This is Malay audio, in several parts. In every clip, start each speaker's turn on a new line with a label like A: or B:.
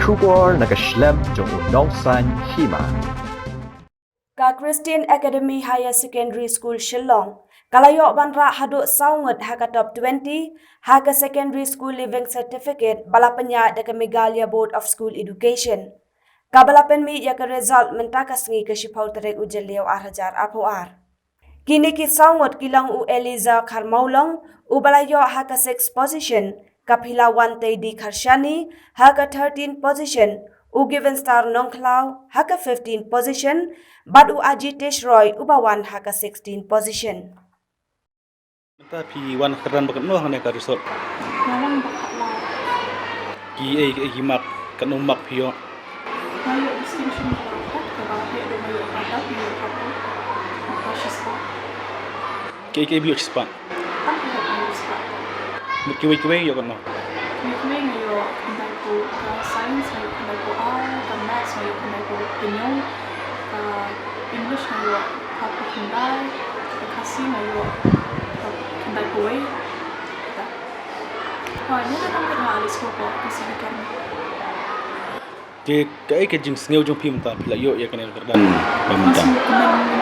A: Kubor nagaslem jong udongsan Hima.
B: Ka Christian Academy Higher Secondary School Shillong, kalayok banra haduk saungut haka top 20, haka secondary school living certificate balapanya deka Megalia Board of School Education. Kabalapan mi ya ka result mentakas ngi ke shipau terek ujeliau arhajar apuar. Kini ki saungut kilang u Eliza Karmaulong, u balayo haka 6 position, kapila 1 di Karshani, haka 13 position, u Given Star Nongklau, haka 15 position, but u Ajitesh Roy, ubawan haka 16 position.
C: Tapi wan keran bakat noh ne ka resort.
D: Malang bakat lah.
C: Ki mak kan mak pio.
D: Mayo distinction bakat ke bakat ada mayo ada mayo apa. Apa siswa?
C: Ki bio spa.
D: Kan kita mayo siswa.
C: Ki yo kan noh.
D: Kita mayo kendai ko science, mayo kendai ko art, maths, mayo kendai ko penyong, English mayo apa kendai, kasih mayo kendai ko way. Ini kan kita alis ko kasi kan.
C: Ti kai ke jing ngeu jong phim ta phila yo ya kan kerdan bamta.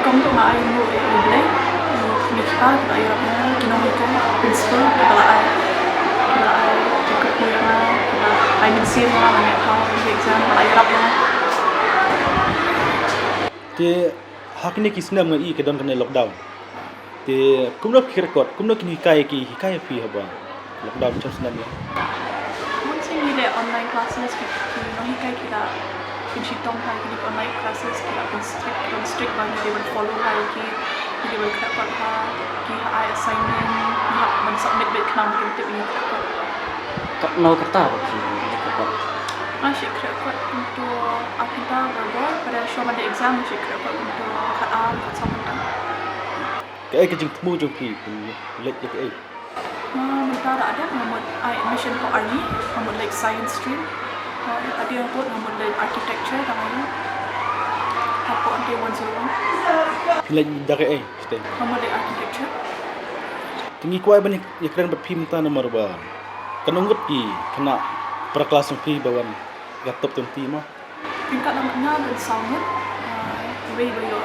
D: Kom tu mai mo boleh. Ni kita ayo kena kita principal kalau ai cukup punya ai mensin lah banyak hal exam ayo apa.
C: Ti hak ni kisna ngai ke don kan lockdown. Ti kumno record kumno kini kai phi haba. Lockdown chas na ni.
D: Mungkin ni online classes kita kunci tong hai kini online classes kita strict banget dia will follow hai dia will dapat kita assignment kita men submit bit kenam kita ini dapat
E: tak mau kata apa sih
D: masih dapat untuk kita berbuat pada show pada exam masih dapat untuk kat sampai
C: Kai ke jing temu jong phi let ke ai.
D: Bentar ada nomor admission for army nomor like science stream tadi yang buat nomor like architecture namanya apa nanti 101
C: Let dak ai stay.
D: nomor like architecture
C: Tingi kuai bani ya keren bat phim ta nomor ba. Kanungut ki kena per kelas phi bawan gatop tonti mah.
D: tingkat namanya bersama ibu yo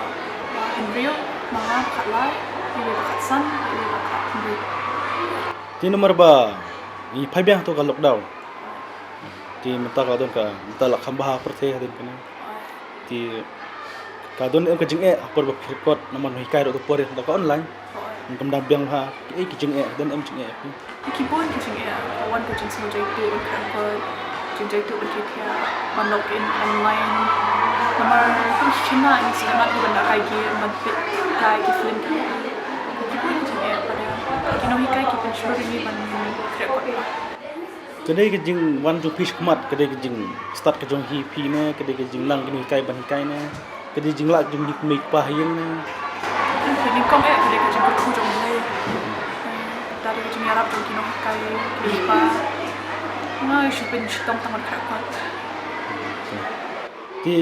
D: Henry mga katlay ibu katsan ibu kat Henry
C: Ti nomor ba ni phabyang to ka lockdown. Ti mata ka don ka mata la khamba perthe hadin kana. Ti ka don em ka jing e por ba record naman hikai ro to por da ka online. Ngam dam biang ha ki jing e dan em jing e.
D: keyboard kucing ya one kucing semua jaitu kan jaitu berjaya login online nomor terus Khynnah ini sangat benda kaji mantip kaji film keyboard kucing ya pada kino hikai kita show ini ban record
C: Kedai ke jing wan ju fish kmat kedai ke jing start ke jong hi phi ne kedai ke jing lang kini hikai ban hikai ne kedai jing lak jong dik make pa yang ne.
D: Ini kong kita kucing kucing mulai dari kucing Arab jong kino hikai lipa nah shopping shitong tangan record
C: Ti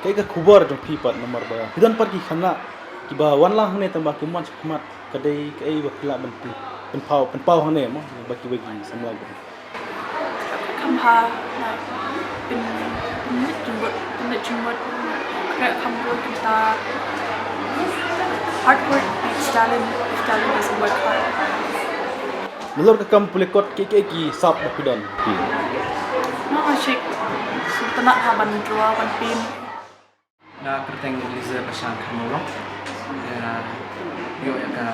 C: kai ka khubor jong phi pat nomor ba hidan par ki khana ki ba wan lang ne tamba ki mon kmat kedai kai ba phila ban pi pen pau ne mo ba ki bagi semua go.
D: Kamhaเป็นjumbat kayak kampung kita hard work beats talent if talent doesn't work hard.
C: Melor ka kam pulikot ki sap ba pidan.
D: Nah asyik sultanat haban dua ban pin.
E: na kerteng Eliza pasang kamulong yo ya ka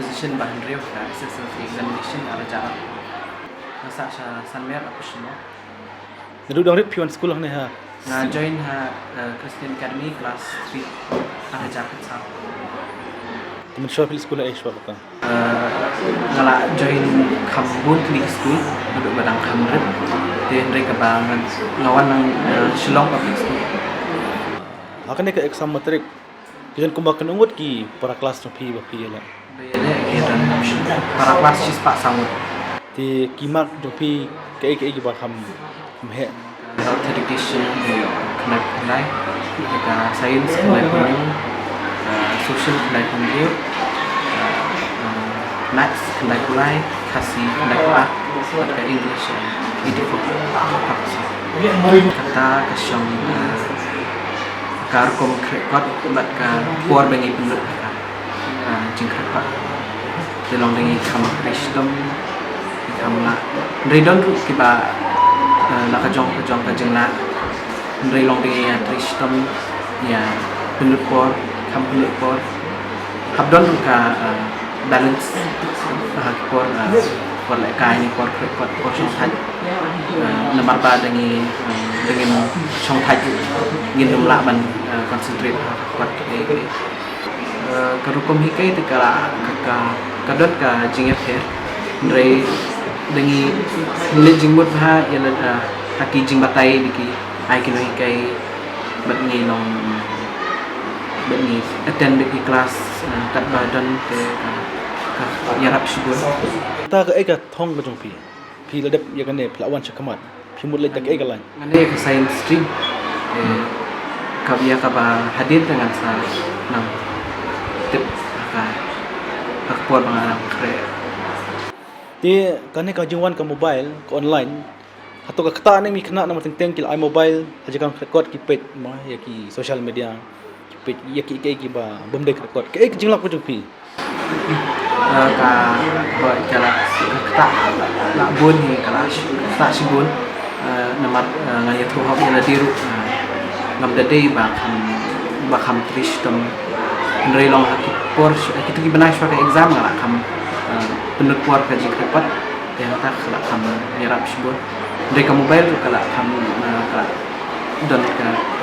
E: position bahan rio ka Sslc examination ada jarak masa sanmer apa semua
C: Nadu dang rip piwan school ne ha.
E: na join ha Christian Academy class 3 ada jarak sa
C: Temen shop school ai shop ka.
E: ngala join Kambun Clinic School duduk badang kamrep dan mereka bangun ngawan nang Shillong Public School.
C: Akan ke exam matrik. Kisan kumbakan ungut ki para kelas no phi ba phi la.
E: Bayarnya para kelas sis pak sangut.
C: Ti kimak jo phi ke ba kham he.
E: Health education kena nilai, kita sains kena kuning, social kena kuning, maths kena kulai, kasih kena kulai, ada English itu kata kasyong karkom krekot bat ka por bengi penut ka jing krekot delong bengi kam kristom kam la ridon ru kiba la ka jong ka jeng na rilong bengi kristom ya penut por kam penut por habdon ru ka balance por lại cái này por trong thạch nomor ba dengan trong thạch ingin dumla ban concentrate por karukum hikai tu kala kadot ka jingat her dari dengan milik jingmut ha ialah haki jing batai diki ai kino hikai bat ngi long bat ngi attend diki kelas kat badan ke yarap syukur
C: ta ka eka thong ka jong pi la dep ya kan ne plawan chakamat pi mut le tak eka lan
E: ngane ke science stream ka biya ka ba hadir dengan sa nam tip ka akpor mga kre
C: ti kan ne ka jingwan ka mobile ka online hato ka kata ne mi khna na mateng teng kil ai mobile haja kan record ki page ma ya ki social media ki page ya ki ba bomde record ke ek jinglak ka jong pi
E: ka boy kala kata la bun ni kala kata si bun namat ngaya thu hop ila diru ngam dade ba kham tristom ndrei long haki por kitu ki banai shwa ka exam ngala kham penut por ka jik repat yang tak kala kham nyerap si bun ndrei ka mobile kala kham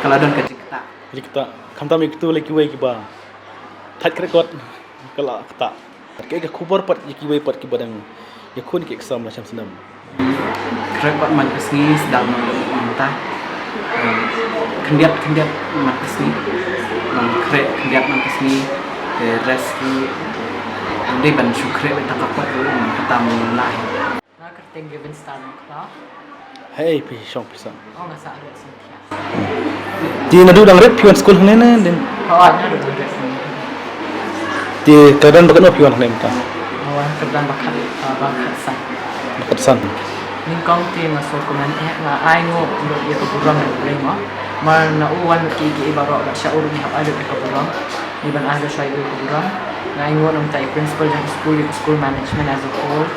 E: kala don ka jik
C: kata kham ta mi kitu le ki wei ki ba that record kala kata ke khubar pat ki wei pat ki badang ya khun ki exam la cham sanam
E: repot man kesni sedang mentah kendiat man kesni krek kendiat man kesni reski ande ban syukre betang kapot man ketam lai na kerteng given star kla
C: hey pi shong pisa
E: oh ngasa ada sentia
C: di nadu dang rep pion school hne ne den
E: oh ada ada
C: di kadang bakan pion hne mta
E: awan kadang bakat san
C: bakat san
E: ning kong ti masuk komen nga ai ngo ndo ye ko burang le mo mar na uwan ki ibaro la sya urun hab ado ko burang iban ado sya ko burang na ai ngo nang tai principal jang school management as a whole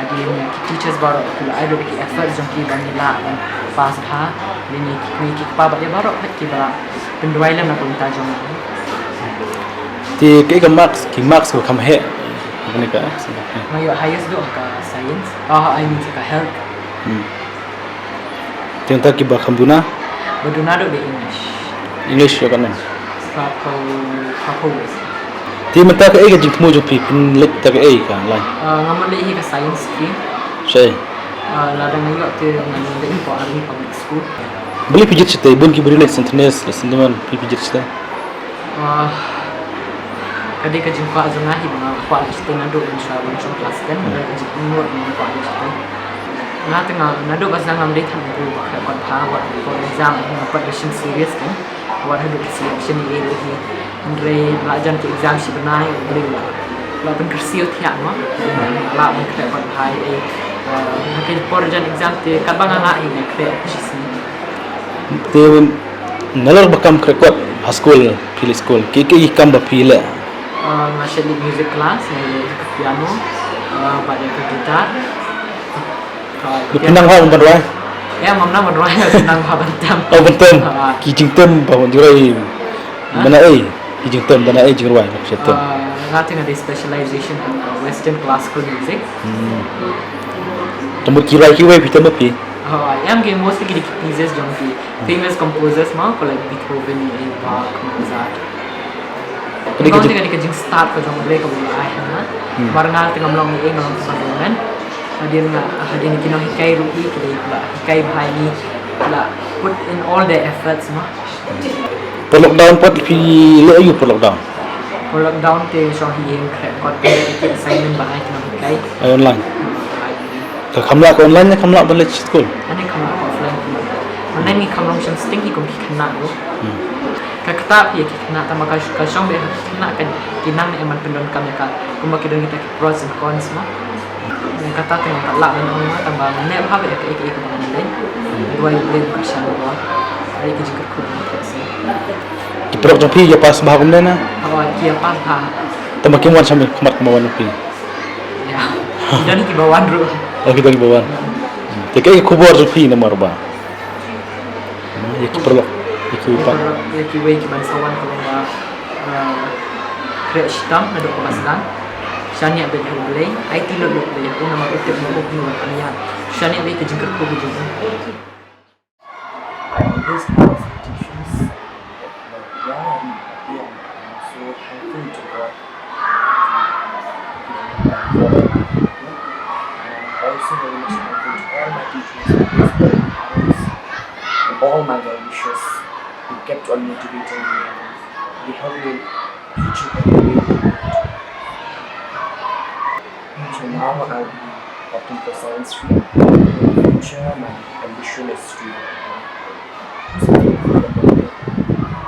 E: adi ni teachers baro ko la ado ki effort jang ki ban la pas ha ni ki pa ba ye baro ki ba pendwai lam na ko ta jang
C: ti ke marks ko kam he ne ka
E: mayo highest do ka science I mean ka health
C: tiang tak ki ba khambuna
E: baduna do de
C: english yo kan
E: Papo
C: ti mata ka ega jik mo jo pi pin lek tak e ka lai
E: ngamal le hi ka science stream
C: sei
E: la da ngi te ngani de info army public school
C: beli pijit chite bun ki beri lek sentnes le sindeman pi pijit chite
E: kadi ka jing kwa zanga hi banga kwa chite na do insha Allah trong class 10 da ka jing ngot ni kwa chite na tengah nado ba zanga mde tham ko ka kon tha wa for exam na preparation serious kan wa hadu selection ni le hi andre la jan ki exam si banai beli la ben kersio thia no la ben ka kon hai e hakin por jan exam te ka banga la hi ne kre si
C: te nalar bakam krekot school pili school ki kam ba pile
E: masih di music class piano pada ke gitar
C: pinang ha umpan rai
E: ya mamna menroy senang bantam
C: oh bentam ki jingtem ba jurai mana ki jingtem dana jurai maksudnya
E: nothing ada specialization in western classical music
C: tembut kirai kiwai pitam pi
E: yang game mostly ki pieces jong ki famous composers ma like Beethoven and Bach Mozart kau tengah dikejing start ke jong mereka mulai na barengal tengah melong ni ngam sangan hadir ni kino hikai ruhi kile la hikai bahai ni la put in all their efforts ma
C: per lockdown pot pi le ayu per lockdown
E: te so hi heng kre kot pe ki assignment bahai kino hikai
C: online ka khamla ko online ne khamla bale school
E: ane khamla offline mana ni khamlong sing sting hi kom ki khna no kakta pi ki khna ta maka ka shong be khna kan kinang eman pendon kam ka kuma kidon kita pros and cons ma
F: yang kata tengah tak lak dan orang tambah net apa ya ke bang lain dua yang bersama dua hari ke jika kau
C: Kiprok jopi ya pas bahagum na.
F: awal kia pas ha
C: Tambah kiman sambil kemat kemauan pi.
F: ya dan ki bawan ru
C: Lagi dari bawah. Tikai kubur jopi nomor ba. Ya kiprok. Ikipan.
F: ya ki wei ki bangsawan kalau ba kreatif na dok pasdan Shania ben hulai IT lo le aku nama utek mo ko no kanya Shania le ke jingkar ko bu
G: This house teaches young and so thankful to God and also very much thankful to all my teachers and all my well-wishers who kept on motivating me and they helped me each and every day. So now I'll be opting for science stream. In the future, my ambition is to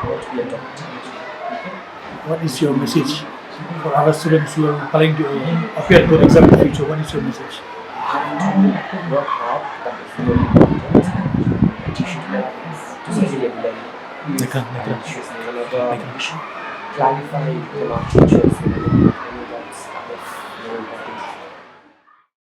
G: want to be a doctor.
H: What is your message for our students who are planning to appear to exam in the future? What is your message?
G: To work hard, that is very important. And you should work to succeed every day. And you should never clarify to our teachers any doubts out of your